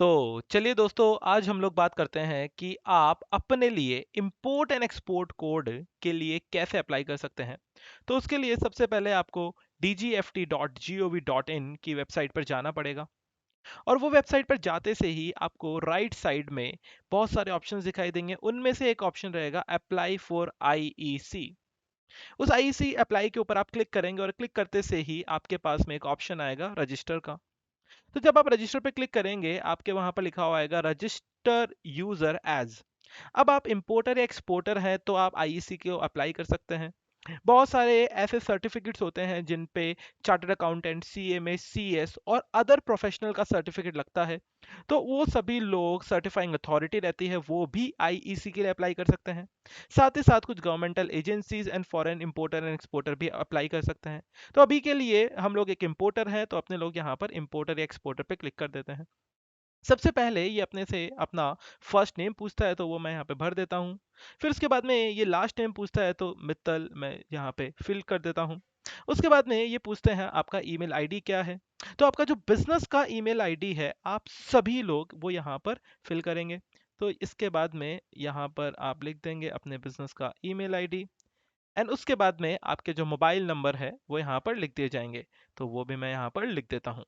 तो चलिए दोस्तों, आज हम लोग बात करते हैं कि आप अपने लिए इंपोर्ट एंड एक्सपोर्ट कोड के लिए कैसे अप्लाई कर सकते हैं। तो उसके लिए सबसे पहले आपको dgft.gov.in की वेबसाइट पर जाना पड़ेगा। और वो वेबसाइट पर जाते से ही आपको राइट साइड में बहुत सारे ऑप्शंस दिखाई देंगे। उनमें से एक ऑप्शन रहेगा अप्लाई फॉर आईईसी। उस आईईसी अप्लाई के ऊपर आप क्लिक करेंगे और क्लिक करते से ही आपके पास में एक ऑप्शन आएगा रजिस्टर का। तो जब आप रजिस्टर पे क्लिक करेंगे, आपके वहां पर लिखा हुआ आएगा रजिस्टर यूजर एज। अब आप इंपोर्टर या एक्सपोर्टर हैं तो आप आईईसी को अप्लाई कर सकते हैं। बहुत सारे ऐसे सर्टिफिकेट्स होते हैं जिन पे चार्टर्ड अकाउंटेंट, सीएमए, सीएस और अदर प्रोफेशनल का सर्टिफिकेट लगता है। तो वो सभी लोग, सर्टिफाइंग अथॉरिटी रहती है, वो भी आईईसी के लिए अप्लाई कर सकते हैं। साथ ही साथ कुछ governmental agencies and foreign importer and exporter भी अप्लाई कर सकते हैं। तो अभी के लिए हम लोग एक इंपोर्टर हैं, तो अपने लोग यहाँ पर इंपोर्टर या एक्सपोर्टर पे क्लिक कर देते हैं। सबसे पहले ये अपने से अपना फर्स्ट नेम पूछता है, तो वो मैं यहाँ पे भर देता हूँ। फिर उसके बाद में ये लास्ट नेम पूछता है, तो मित्तल मैं यहाँ पे फिल कर देता हूँ। उसके बाद में ये पूछते हैं आपका ईमेल आईडी क्या है। तो आपका जो बिजनेस का ईमेल आईडी है, आप सभी लोग वो यहाँ पर फिल करेंगे। तो इसके बाद में यहाँ पर आप लिख देंगे अपने बिजनेस का ईमेल आईडी। एंड उसके बाद में आपके जो मोबाइल नंबर है वो यहाँ पर लिख दिए जाएंगे। तो वो भी मैं यहाँ पर लिख देता हूँ।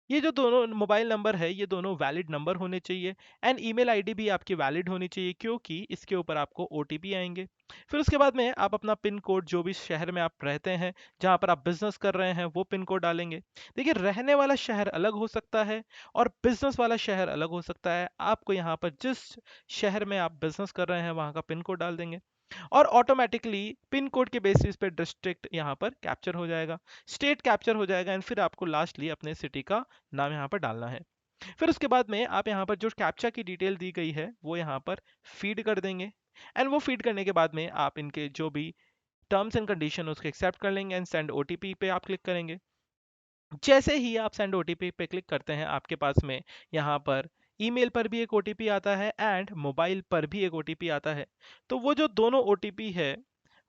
ये जो दोनों मोबाइल नंबर है, ये दोनों वैलिड नंबर होने चाहिए। एंड ईमेल आईडी भी आपकी वैलिड होनी चाहिए, क्योंकि इसके ऊपर आपको ओटीपी आएंगे। फिर उसके बाद में आप अपना पिन कोड, जो भी शहर में आप रहते हैं, जहाँ पर आप बिजनेस कर रहे हैं, वो पिन कोड डालेंगे। देखिए, रहने वाला शहर अलग हो सकता है और बिजनेस वाला शहर अलग हो सकता है। आपको यहाँ पर जिस शहर में आप बिजनेस कर रहे हैं वहाँ का पिन कोड डाल देंगे। और ऑटोमेटिकली पिन कोड के बेसिस पे डिस्ट्रिक्ट यहाँ पर कैप्चर हो जाएगा, स्टेट कैप्चर हो जाएगा। एंड फिर आपको लास्टली अपने सिटी का नाम यहाँ पर डालना है। फिर उसके बाद में आप यहाँ पर जो कैप्चा की डिटेल दी गई है वो यहाँ पर फीड कर देंगे। एंड वो फीड करने के बाद में आप इनके जो भी टर्म्स एंड कंडीशन उसको एक्सेप्ट कर लेंगे। एंड सेंड ओटीपी पे आप क्लिक करेंगे। जैसे ही आप सेंड ओटीपी पे क्लिक करते हैं, आपके पास में यहाँ पर ईमेल पर भी एक ओटीपी आता है एंड मोबाइल पर भी एक ओटीपी आता है। तो वो जो दोनों ओटीपी है,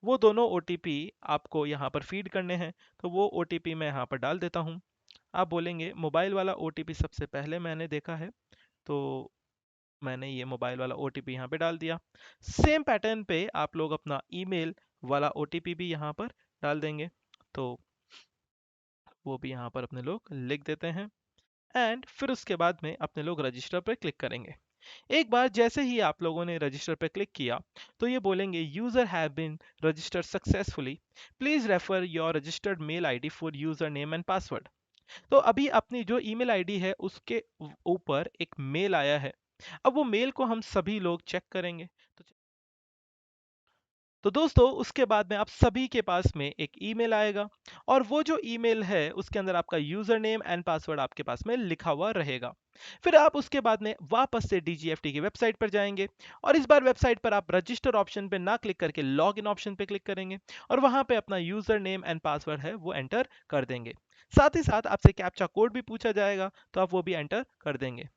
वो दोनों ओटीपी आपको यहाँ पर फीड करने हैं। तो वो ओटीपी मैं यहाँ पर डाल देता हूँ। आप बोलेंगे मोबाइल वाला ओटीपी सबसे पहले मैंने देखा है, तो मैंने ये मोबाइल वाला ओटीपी यहाँ पे डाल दिया। सेम पैटर्न पे आप लोग अपना ईमेल वाला ओटीपी भी यहाँ पर डाल देंगे। तो वो भी यहाँ पर अपने लोग लिख देते हैं। एंड फिर उसके बाद में अपने लोग रजिस्टर पर क्लिक करेंगे। एक बार जैसे ही आप लोगों ने रजिस्टर पर क्लिक किया, तो ये बोलेंगे user have been registered successfully, please refer your registered mail ID for user name and password. तो अभी अपनी जो ईमेल आईडी है उसके ऊपर एक मेल आया है। अब वो मेल को हम सभी लोग चेक करेंगे। तो दोस्तों, उसके बाद में आप सभी के पास में एक ईमेल आएगा और वो जो ईमेल है उसके अंदर आपका यूजर नेम एंड पासवर्ड आपके पास में लिखा हुआ रहेगा। फिर आप उसके बाद में वापस से डीजीएफटी की वेबसाइट पर जाएंगे और इस बार वेबसाइट पर आप रजिस्टर ऑप्शन पे ना क्लिक करके लॉग इन ऑप्शन पे क्लिक करेंगे और वहां पे अपना यूजर नेम एंड पासवर्ड है वो एंटर कर देंगे। साथ ही साथ आपसे कैप्चा कोड भी पूछा जाएगा, तो आप वो भी एंटर कर देंगे।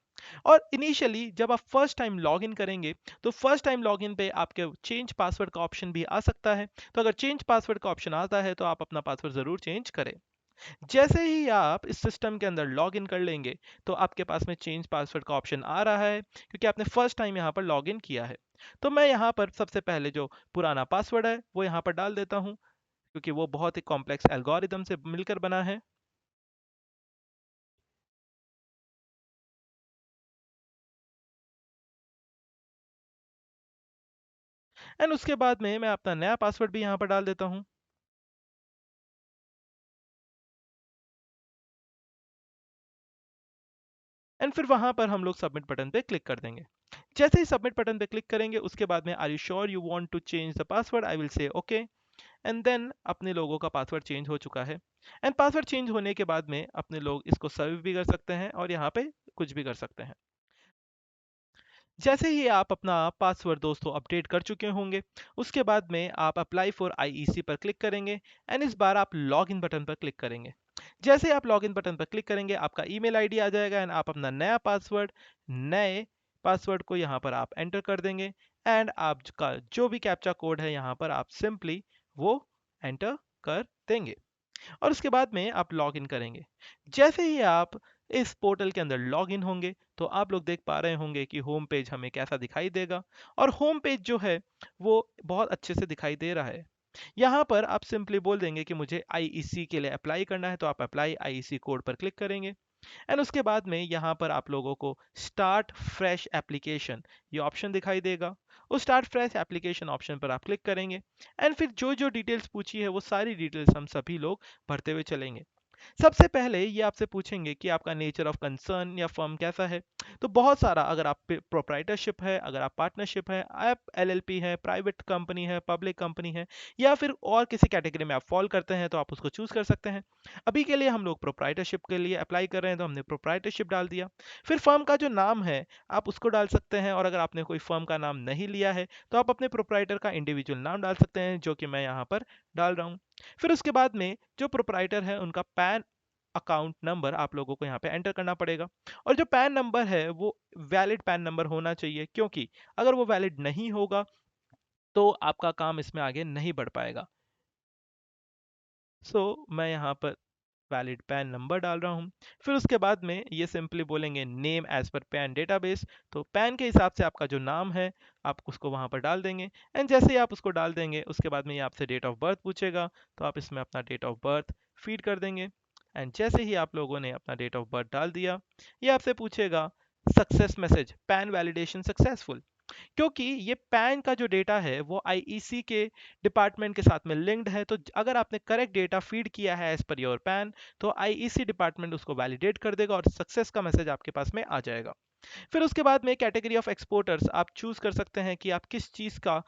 और इनिशियली जब आप फर्स्ट टाइम लॉगिन करेंगे, तो फर्स्ट टाइम लॉगिन पे आपके चेंज पासवर्ड का ऑप्शन भी आ सकता है। तो अगर चेंज पासवर्ड का ऑप्शन आता है तो आप अपना पासवर्ड जरूर चेंज करें। जैसे ही आप इस सिस्टम के अंदर लॉग इन कर लेंगे, तो आपके पास में चेंज पासवर्ड का ऑप्शन आ रहा है, क्योंकि आपने फर्स्ट टाइम यहाँ पर लॉग इन किया है। तो मैं यहाँ पर सबसे पहले जो पुराना पासवर्ड है वो यहाँ पर डाल देता हूँ, क्योंकि वो बहुत ही कॉम्प्लेक्स एल्गोरिदम से मिलकर बना है। एंड उसके बाद में मैं अपना नया पासवर्ड भी यहाँ पर डाल देता हूँ। एंड फिर वहां पर हम लोग सबमिट बटन पे क्लिक कर देंगे। जैसे ही सबमिट बटन पे क्लिक करेंगे, उसके बाद में are you sure you want to change the password, I will say okay. And then अपने लोगों का पासवर्ड चेंज हो चुका है। एंड पासवर्ड चेंज होने के बाद में अपने लोग इसको सर्व भी कर सकते हैं और यहाँ पे कुछ भी कर सकते हैं। जैसे ही आप अपना पासवर्ड दोस्तों अपडेट कर चुके होंगे, उसके बाद में आप अप्लाई फॉर आईईसी पर क्लिक करेंगे। एंड इस बार आप लॉग इन बटन पर क्लिक करेंगे। जैसे ही आप लॉग इन बटन पर क्लिक करेंगे, आपका ईमेल आईडी आ जाएगा एंड आप अपना नए पासवर्ड को यहाँ पर आप एंटर कर देंगे। एंड आपका जो भी कैप्चा कोड है यहाँ पर आप सिंपली वो एंटर कर देंगे। और उसके बाद में आप लॉग इन करेंगे। जैसे ही आप इस पोर्टल के अंदर लॉग इन होंगे तो आप लोग देख पा रहे होंगे कि होम पेज हमें कैसा दिखाई देगा। और होम पेज जो है वो बहुत अच्छे से दिखाई दे रहा है। यहाँ पर आप सिंपली बोल देंगे कि मुझे आईईसी के लिए अप्लाई करना है, तो आप अप्लाई आईईसी कोड पर क्लिक करेंगे। एंड उसके बाद में यहाँ पर आप लोगों को स्टार्ट फ्रेश एप्लीकेशन ये ऑप्शन दिखाई देगा। उस स्टार्ट फ्रेश एप्लीकेशन ऑप्शन पर आप क्लिक करेंगे। एंड फिर जो जो डिटेल्स पूछी है वो सारी डिटेल्स हम सभी लोग भरते हुए चलेंगे। सबसे पहले ये आपसे पूछेंगे कि आपका नेचर ऑफ कंसर्न या फर्म कैसा है। तो बहुत सारा, अगर आप प्रोप्राइटरशिप है, अगर आप पार्टनरशिप है, आप एलएलपी है, प्राइवेट कंपनी है, पब्लिक कंपनी है, या फिर और किसी कैटेगरी में आप फॉल करते हैं तो आप उसको चूज कर सकते हैं। अभी के लिए हम लोग प्रोप्राइटरशिप के लिए अप्लाई कर रहे हैं तो हमने प्रोप्राइटरशिप डाल दिया। फिर फर्म का जो नाम है आप उसको डाल सकते हैं, और अगर आपने कोई फर्म का नाम नहीं लिया है तो आप अपने प्रोप्राइटर का इंडिविजुअल नाम डाल सकते हैं, जो कि मैं यहाँ पर डाल रहा हूँ। फिर उसके बाद में जो प्रोप्राइटर है उनका पैन अकाउंट नंबर आप लोगों को यहाँ पे एंटर करना पड़ेगा। और जो पैन नंबर है वो वैलिड पैन नंबर होना चाहिए, क्योंकि अगर वो वैलिड नहीं होगा तो आपका काम इसमें आगे नहीं बढ़ पाएगा। मैं यहाँ पर वैलिड पैन नंबर डाल रहा हूँ। फिर उसके बाद में ये सिंपली बोलेंगे name as per PAN database. तो पैन के हिसाब से आपका जो नाम है आप उसको वहाँ पर डाल देंगे। एंड जैसे ही आप उसको डाल देंगे उसके बाद में ये आपसे डेट ऑफ बर्थ पूछेगा, तो आप इसमें अपना डेट ऑफ बर्थ फीड कर देंगे। एंड जैसे ही आप लोगों ने अपना डेट ऑफ बर्थ डाल दिया, ये आपसे पूछेगा success message, pan validation successful. क्योंकि ये पैन का जो डेटा है वो आईईसी के डिपार्टमेंट के साथ में लिंक्ड है, तो अगर आपने करेक्ट डेटा फीड किया है एज पर योर पैन, तो आईईसी डिपार्टमेंट उसको वैलिडेट कर देगा और सक्सेस का मैसेज आपके पास में आ जाएगा। फिर उसके बाद में कैटेगरी ऑफ एक्सपोर्टर्स आप चूज कर सकते हैं कि आप किस चीज का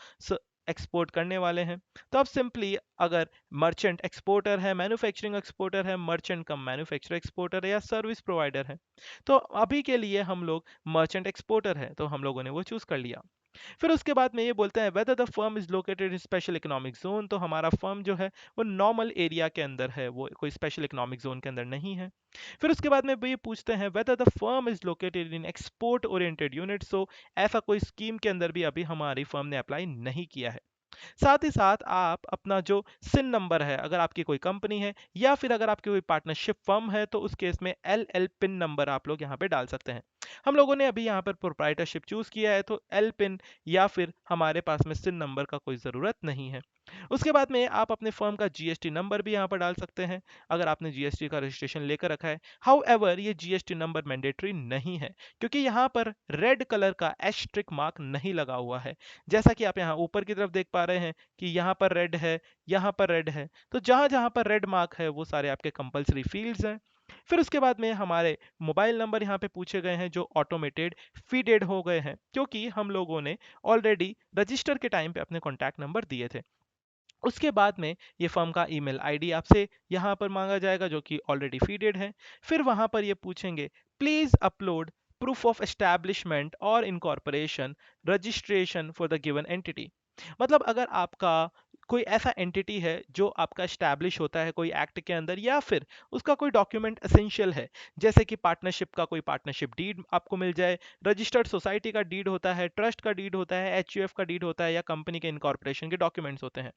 एक्सपोर्ट करने वाले हैं। तो आप सिंपली, अगर मर्चेंट एक्सपोर्टर है, मैन्युफैक्चरिंग एक्सपोर्टर है, मर्चेंट कम मैन्युफैक्चर एक्सपोर्टर है, या सर्विस प्रोवाइडर है, तो अभी के लिए हम लोग मर्चेंट एक्सपोर्टर है, तो हम लोगों ने वो चूज कर लिया। फिर उसके बाद में ये बोलते हैं whether the firm is located in special economic zone. तो हमारा फर्म जो है वो नॉर्मल एरिया के अंदर है, वो कोई स्पेशल इकोनॉमिक जोन के अंदर नहीं है। फिर उसके बाद में भी ये पूछते हैं whether the firm is located in export oriented unit. ऐसा कोई स्कीम के अंदर भी अभी हमारी फर्म ने अप्लाई नहीं किया है। साथ ही साथ आप अपना जो सिन नंबर है, अगर आपकी कोई कंपनी है या फिर अगर आपकी कोई पार्टनरशिप फर्म है, तो उस केस में एल एल पिन नंबर आप लोग यहाँ पे डाल सकते हैं। हम लोगों ने अभी यहाँ पर प्रोप्राइटरशिप चूज किया है, तो एल पिन या फिर हमारे पास में सिन नंबर का कोई ज़रूरत नहीं है। उसके बाद में आप अपने फर्म का जीएसटी नंबर भी यहाँ पर डाल सकते हैं, अगर आपने जीएसटी का रजिस्ट्रेशन लेकर रखा है। हाउ एवर ये जीएसटी नंबर मैंडेटरी नहीं है, क्योंकि यहाँ पर रेड कलर का एस्ट्रिक मार्क नहीं लगा हुआ है। जैसा कि आप यहाँ ऊपर की तरफ देख पा रहे हैं कि यहाँ पर रेड है, यहाँ पर रेड है, तो जहाँ जहाँ पर रेड मार्क है वो सारे आपके कंपलसरी फील्ड्स हैं। फिर उसके बाद में हमारे मोबाइल नंबर यहाँ पे पूछे गए हैं, जो ऑटोमेटेड फीडेड हो गए हैं, क्योंकि हम लोगों ने ऑलरेडी रजिस्टर के टाइम पे अपने कॉन्टैक्ट नंबर दिए थे। उसके बाद में ये फर्म का ईमेल आईडी आपसे यहाँ पर मांगा जाएगा, जो कि ऑलरेडी फीडेड है। फिर वहाँ पर ये पूछेंगे please upload proof of establishment और incorporation registration for the given entity. मतलब अगर आपका कोई ऐसा एंटिटी है जो आपका एस्टैब्लिश होता है कोई एक्ट के अंदर, या फिर उसका कोई डॉक्यूमेंट एसेंशियल है, जैसे कि पार्टनरशिप का कोई पार्टनरशिप डीड आपको मिल जाए, रजिस्टर्ड सोसाइटी का डीड होता है, ट्रस्ट का डीड होता है, एचयूएफ का डीड होता है, या कंपनी के इनकॉर्पोरेशन के डॉक्यूमेंट्स होते हैं।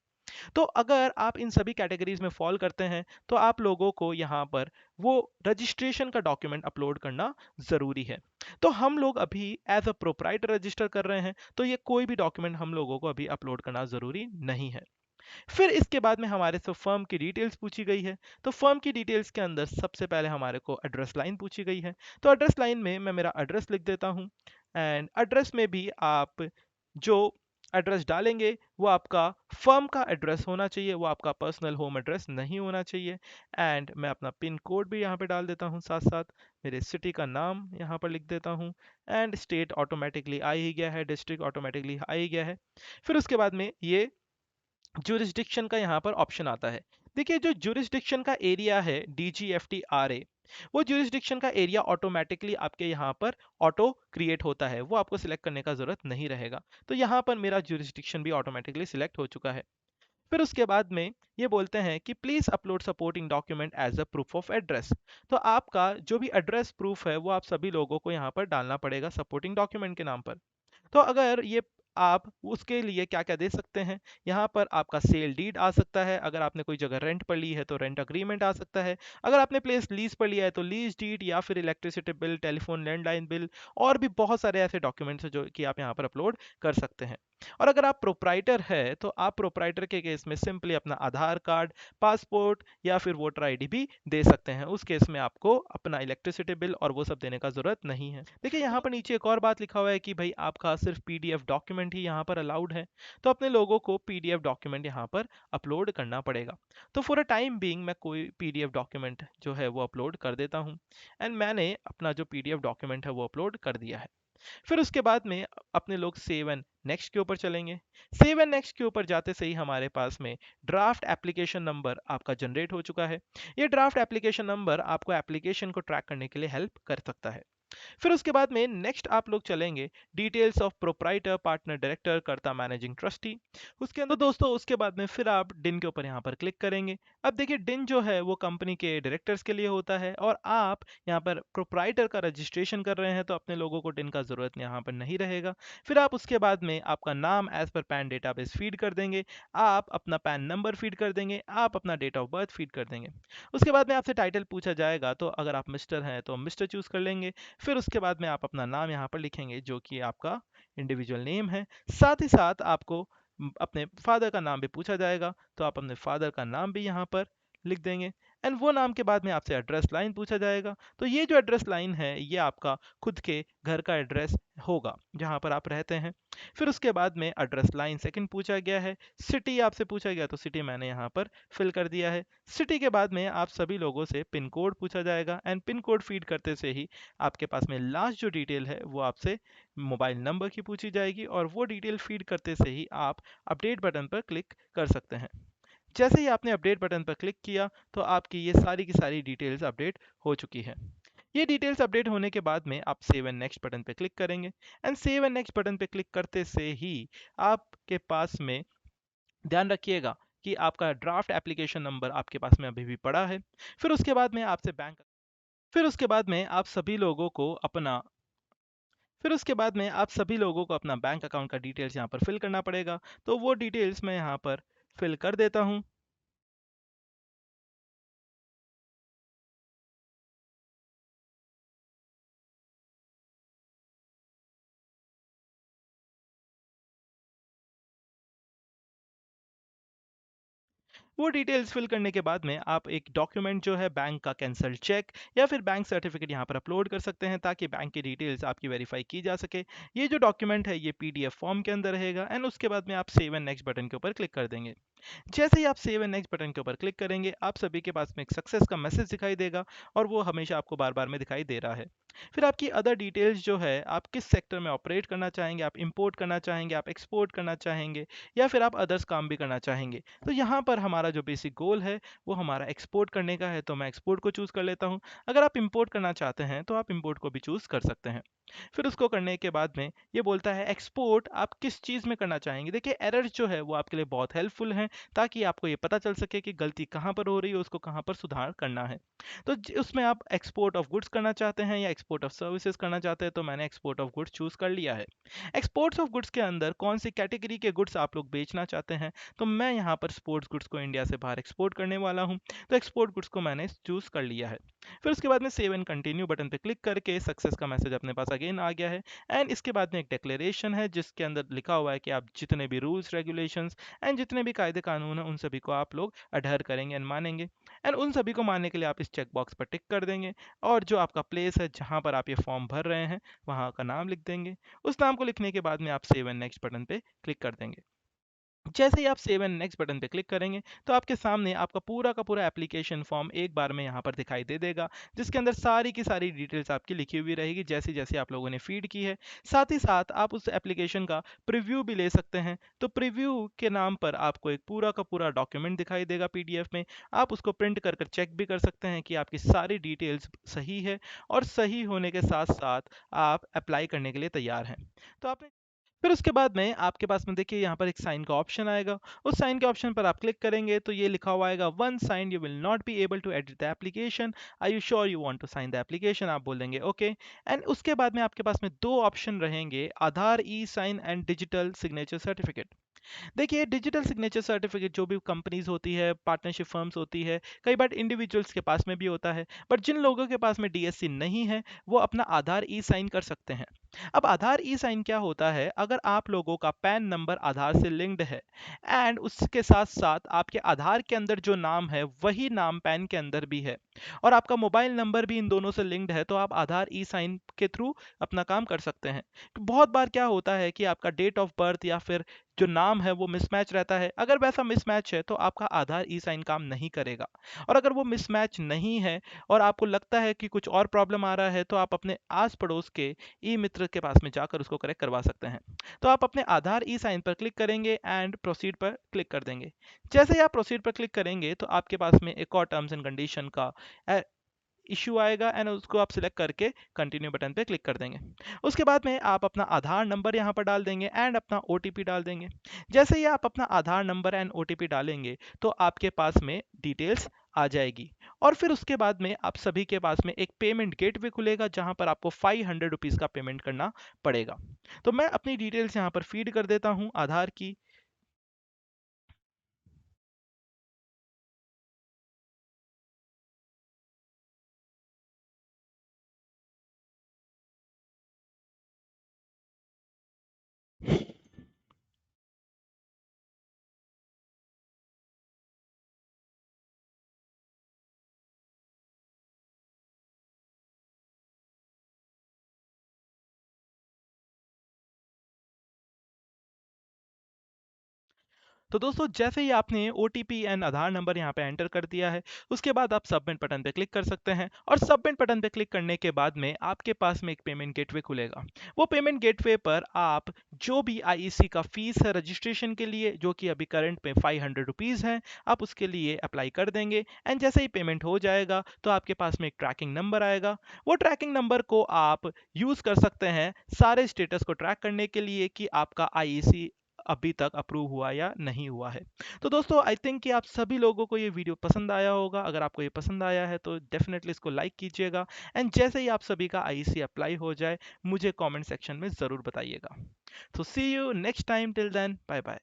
तो अगर आप इन सभी कैटेगरीज में फॉल करते हैं तो आप लोगों को यहाँ पर वो रजिस्ट्रेशन का डॉक्यूमेंट अपलोड करना ज़रूरी है। तो हम लोग अभी एज अ प्रोप्राइटर रजिस्टर कर रहे हैं, तो ये कोई भी डॉक्यूमेंट हम लोगों को अभी अपलोड करना ज़रूरी नहीं है। फिर इसके बाद में हमारे से फर्म की डिटेल्स पूछी गई है। तो फर्म की डिटेल्स के अंदर सबसे पहले हमारे को एड्रेस लाइन पूछी गई है। तो एड्रेस लाइन में मैं मेरा एड्रेस लिख देता हूँ। एंड एड्रेस में भी आप जो एड्रेस डालेंगे वो आपका फर्म का एड्रेस होना चाहिए, वो आपका पर्सनल होम एड्रेस नहीं होना चाहिए। एंड मैं अपना पिन कोड भी यहाँ पे डाल देता हूँ, साथ साथ मेरे सिटी का नाम यहाँ पर लिख देता हूँ। एंड स्टेट ऑटोमेटिकली आ ही गया है, डिस्ट्रिक्ट ऑटोमेटिकली आ ही गया है। फिर उसके बाद में ये जुरिस्डिक्शन का यहाँ पर ऑप्शन आता है। देखिए, जो जुरिस्डिक्शन का एरिया है DGFTRA, वो जुरिस्डिक्शन का एरिया ऑटोमेटिकली आपके यहाँ पर ऑटो क्रिएट होता है, वो आपको सिलेक्ट करने का जरूरत नहीं रहेगा। तो यहाँ पर मेरा जुरिस्डिक्शन भी ऑटोमेटिकली सिलेक्ट हो चुका है। फिर उसके बाद में ये बोलते हैं कि please upload supporting document as a proof of address. तो आपका जो भी एड्रेस प्रूफ है वो आप सभी लोगों को यहाँ पर डालना पड़ेगा सपोर्टिंग डॉक्यूमेंट के नाम पर। तो अगर ये आप उसके लिए क्या-क्या दे सकते हैं, यहाँ पर आपका सेल डीड आ सकता है, अगर आपने कोई जगह रेंट पर ली है तो रेंट एग्रीमेंट आ सकता है, अगर आपने प्लेस लीज़ पर लिया है तो लीज़ डीड या फिर electricity bill, telephone landline bill और भी बहुत सारे ऐसे डॉक्यूमेंट्स हैं जो कि आप यहाँ पर अपलोड कर सकते हैं। और अगर आप प्रोप्राइटर है तो आप प्रोप्राइटर के केस में सिंपली अपना आधार कार्ड, पासपोर्ट या फिर वोटर आईडी भी दे सकते हैं। उस केस में आपको अपना इलेक्ट्रिसिटी बिल और वो सब देने का ज़रूरत नहीं है। देखिए यहाँ पर नीचे एक और बात लिखा हुआ है कि भाई आपका सिर्फ पीडीएफ डॉक्यूमेंट ही यहाँ पर अलाउड है, तो अपने लोगों को पीडीएफ डॉक्यूमेंट यहाँ पर अपलोड करना पड़ेगा। तो फॉर अ टाइम बीइंग मैं कोई पीडीएफ डॉक्यूमेंट जो है वो अपलोड कर देता हूँ एंड मैंने अपना जो पीडीएफ डॉक्यूमेंट है वो अपलोड कर दिया है। फिर उसके बाद में अपने लोग सेव एंड नेक्स्ट के ऊपर चलेंगे। सेव एंड नेक्स्ट के ऊपर जाते से ही हमारे पास में ड्राफ्ट एप्लीकेशन नंबर आपका जनरेट हो चुका है। ये ड्राफ्ट एप्लीकेशन नंबर आपको एप्लीकेशन को ट्रैक करने के लिए हेल्प कर सकता है। फिर उसके बाद में नेक्स्ट आप लोग चलेंगे details of proprietor, partner, director, कर्ता, मैनेजिंग ट्रस्टी। उसके अंदर दोस्तों उसके बाद में फिर आप डिन के ऊपर यहाँ पर क्लिक करेंगे। अब देखिए डिन जो है वो कंपनी के डायरेक्टर्स के लिए होता है और आप यहाँ पर प्रोप्राइटर का रजिस्ट्रेशन कर रहे हैं तो अपने लोगों को डिन का ज़रूरत यहाँ पर नहीं रहेगा। फिर आप उसके बाद में आपका नाम as per PAN database feed कर देंगे, आप अपना पैन नंबर फीड कर देंगे, आप अपना डेट ऑफ बर्थ फीड कर देंगे। उसके बाद में आपसे टाइटल पूछा जाएगा तो अगर आप मिस्टर हैं तो मिस्टर चूज़ कर लेंगे। फिर उसके बाद में आप अपना नाम यहाँ पर लिखेंगे जो कि आपका इंडिविजुअल नेम है। साथ ही साथ आपको अपने फादर का नाम भी पूछा जाएगा तो आप अपने फादर का नाम भी यहाँ पर लिख देंगे एंड वो नाम के बाद में आपसे एड्रेस लाइन पूछा जाएगा। तो ये जो एड्रेस लाइन है ये आपका खुद के घर का एड्रेस होगा जहाँ पर आप रहते हैं। फिर उसके बाद में एड्रेस लाइन सेकंड पूछा गया है, सिटी आपसे पूछा गया तो सिटी मैंने यहाँ पर फिल कर दिया है। सिटी के बाद में आप सभी लोगों से पिन कोड पूछा जाएगा एंड पिन कोड फीड करते से ही आपके पास में लास्ट जो डिटेल है वो आपसे मोबाइल नंबर की पूछी जाएगी और वो डिटेल फीड करते से ही आप अपडेट बटन पर क्लिक कर सकते हैं। जैसे ही आपने अपडेट बटन पर क्लिक किया तो आपकी ये सारी की सारी डिटेल्स अपडेट हो चुकी है। ये डिटेल्स अपडेट होने के बाद में आप सेव एंड नेक्स्ट बटन पे क्लिक करेंगे and save and next button पे क्लिक करते से ही आपके पास में, ध्यान रखिएगा कि आपका ड्राफ्ट एप्लीकेशन नंबर आपके पास में अभी भी पड़ा है। फिर उसके बाद में आपसे बैंक फिर उसके बाद में आप सभी लोगों को अपना फिर उसके बाद में आप सभी लोगों को अपना बैंक अकाउंट का डिटेल्स यहाँ पर फिल करना पड़ेगा। तो वो डिटेल्स मैं यहाँ पर फिल कर देता हूँ। वो डिटेल्स फिल करने के बाद में आप एक डॉक्यूमेंट जो है बैंक का कैंसल चेक या फिर बैंक सर्टिफिकेट यहाँ पर अपलोड कर सकते हैं ताकि बैंक की डिटेल्स आपकी वेरीफाई की जा सके। ये जो डॉक्यूमेंट है ये पीडीएफ फॉर्म के अंदर रहेगा एंड उसके बाद में आप सेव एंड नेक्स्ट बटन के ऊपर क्लिक कर देंगे। जैसे ही आप सेव एंड नेक्स्ट बटन के ऊपर क्लिक करेंगे आप सभी के पास में एक सक्सेस का मैसेज दिखाई देगा और वो हमेशा आपको बार बार में दिखाई दे रहा है। फिर आपकी अदर डिटेल्स जो है आप किस सेक्टर में ऑपरेट करना चाहेंगे, आप इंपोर्ट करना चाहेंगे, आप एक्सपोर्ट करना चाहेंगे या फिर आप अदर्स काम भी करना चाहेंगे। तो यहाँ पर हमारा जो बेसिक गोल है वो हमारा एक्सपोर्ट करने का है तो मैं एक्सपोर्ट को चूज़ कर लेता हूँ। अगर आप इंपोर्ट करना चाहते हैं तो आप इंपोर्ट को भी चूज़ कर सकते हैं। फिर उसको करने के बाद में ये बोलता है एक्सपोर्ट आप किस चीज़ में करना चाहेंगे। देखिए एरर्स जो है वो आपके लिए बहुत हेल्पफुल हैं ताकि आपको ये पता चल सके कि गलती कहाँ पर हो रही है, उसको कहाँ पर सुधार करना है। तो उसमें आप एक्सपोर्ट ऑफ गुड्स करना चाहते हैं या एक्सपोर्ट ऑफ सर्विसेज करना चाहते हैं तो मैंने एक्सपोर्ट ऑफ गुड्स चूज़ कर लिया है। एक्सपोर्ट्स ऑफ गुड्स के अंदर कौन सी कैटेगरी के गुड्स आप लोग बेचना चाहते हैं तो मैं यहाँ पर स्पोर्ट्स गुड्स को इंडिया से बाहर एक्सपोर्ट करने वाला हूँ तो एक्सपोर्ट गुड्स को मैंने चूज़ कर लिया है। फिर उसके बाद में सेव एंड कंटिन्यू बटन पे क्लिक करके सक्सेस का मैसेज अपने पास अगेन आ गया है एंड इसके बाद में एक डिक्लेरेशन है जिसके अंदर लिखा हुआ है कि आप जितने भी रूल्स रेगुलेशंस एंड जितने भी कायदे कानून हैं उन सभी को आप लोग अडहर करेंगे एंड मानेंगे एंड उन सभी को मानने के लिए आप इस चेक बॉक्स पर टिक कर देंगे और जो आपका प्लेस है जहाँ पर आप ये फॉर्म भर रहे हैं वहाँ का नाम लिख देंगे। उस नाम को लिखने के बाद में आप सेव एंड नेक्स्ट बटन पे क्लिक कर देंगे। जैसे ही आप सेव एंड नेक्स्ट बटन पे क्लिक करेंगे तो आपके सामने आपका पूरा का पूरा एप्लीकेशन फॉर्म एक बार में यहाँ पर दिखाई दे देगा जिसके अंदर सारी की सारी डिटेल्स आपकी लिखी हुई रहेगी जैसी जैसी आप लोगों ने फीड की है। साथ ही साथ आप उस एप्लीकेशन का प्रीव्यू भी ले सकते हैं। तो प्रीव्यू के नाम पर आपको एक पूरा का पूरा डॉक्यूमेंट दिखाई देगा पीडीएफ में। आप उसको प्रिंट कर कर चेक भी कर सकते हैं कि आपकी सारी डिटेल्स सही है और सही होने के साथ साथ आप अप्लाई करने के लिए तैयार हैं। तो आपने फिर उसके बाद में आपके पास में देखिए यहाँ पर एक साइन का ऑप्शन आएगा। उस साइन के ऑप्शन पर आप क्लिक करेंगे तो ये लिखा हुआ आएगा, once sign you will not be able to edit the application, are you sure you want to sign the application, आप बोल देंगे ओके। एंड उसके बाद में आपके पास में दो ऑप्शन रहेंगे, Aadhaar e sign and digital signature certificate. देखिए डिजिटल सिग्नेचर सर्टिफिकेट जो भी कंपनीज होती है, पार्टनरशिप फर्म्स होती है, कई बार इंडिविजुअल्स के पास में भी होता है, बट जिन लोगों के पास में डीएससी नहीं है वो अपना आधार ई साइन कर सकते हैं। अब आधार ई साइन क्या होता है, अगर आप लोगों का पैन नंबर आधार से लिंक्ड है एंड उसके साथ साथ आपके आधार के अंदर जो नाम है वही नाम पैन के अंदर भी है और आपका मोबाइल नंबर भी इन दोनों से लिंक्ड है, तो आप आधार ई साइन के थ्रू अपना काम कर सकते हैं। बहुत बार क्या होता है कि आपका डेट ऑफ बर्थ या फिर जो नाम है वो मिसमैच रहता है, अगर वैसा मिसमैच है तो आपका आधार ई साइन काम नहीं करेगा। और अगर वो मिसमैच नहीं है और आपको लगता है कि कुछ और प्रॉब्लम आ रहा है तो आप अपने आस पड़ोस के ई मित्र के पास में जाकर उसको करेक्ट करवा सकते हैं। तो आप अपने आधार ई साइन पर क्लिक करेंगे एंड प्रोसीड पर क्लिक कर देंगे। जैसे ही आप प्रोसीड पर क्लिक करेंगे तो आपके पास में एक और टर्म्स एंड कंडीशन का इश्यू आएगा एंड उसको आप सिलेक्ट करके कंटिन्यू बटन पे क्लिक कर देंगे। उसके बाद में आप अपना आधार नंबर यहाँ पर डाल देंगे एंड अपना ओटीपी डाल देंगे। जैसे ही आप अपना आधार नंबर एंड ओटीपी डालेंगे तो आपके पास में डिटेल्स आ जाएगी और फिर उसके बाद में आप सभी के पास में एक पेमेंट गेटवे खुलेगा जहां पर आपको 500 रुपीज़ का पेमेंट करना पड़ेगा। तो मैं अपनी डिटेल्स यहाँ पर फीड कर देता हूँ आधार की। तो दोस्तों जैसे ही आपने ओटीपी एंड आधार नंबर यहाँ पे एंटर कर दिया है, उसके बाद आप सबमिट बटन पे क्लिक कर सकते हैं और सबमिट बटन पे क्लिक करने के बाद में आपके पास में एक पेमेंट गेटवे खुलेगा। वो पेमेंट गेटवे पर आप जो भी आईईसी का फीस है रजिस्ट्रेशन के लिए, जो कि अभी करंट में 500 रुपीज़ है, आप उसके लिए अप्लाई कर देंगे एंड जैसे ही पेमेंट हो जाएगा तो आपके पास में एक ट्रैकिंग नंबर आएगा। वो ट्रैकिंग नंबर को आप यूज़ कर सकते हैं सारे स्टेटस को ट्रैक करने के लिए कि आपका आईईसी अभी तक अप्रूव हुआ या नहीं हुआ है। तो दोस्तों आई थिंक कि आप सभी लोगों को ये वीडियो पसंद आया होगा। अगर आपको ये पसंद आया है तो डेफिनेटली इसको लाइक कीजिएगा एंड जैसे ही आप सभी का आईसी अप्लाई हो जाए मुझे कमेंट सेक्शन में ज़रूर बताइएगा। तो see you next time, till then bye bye.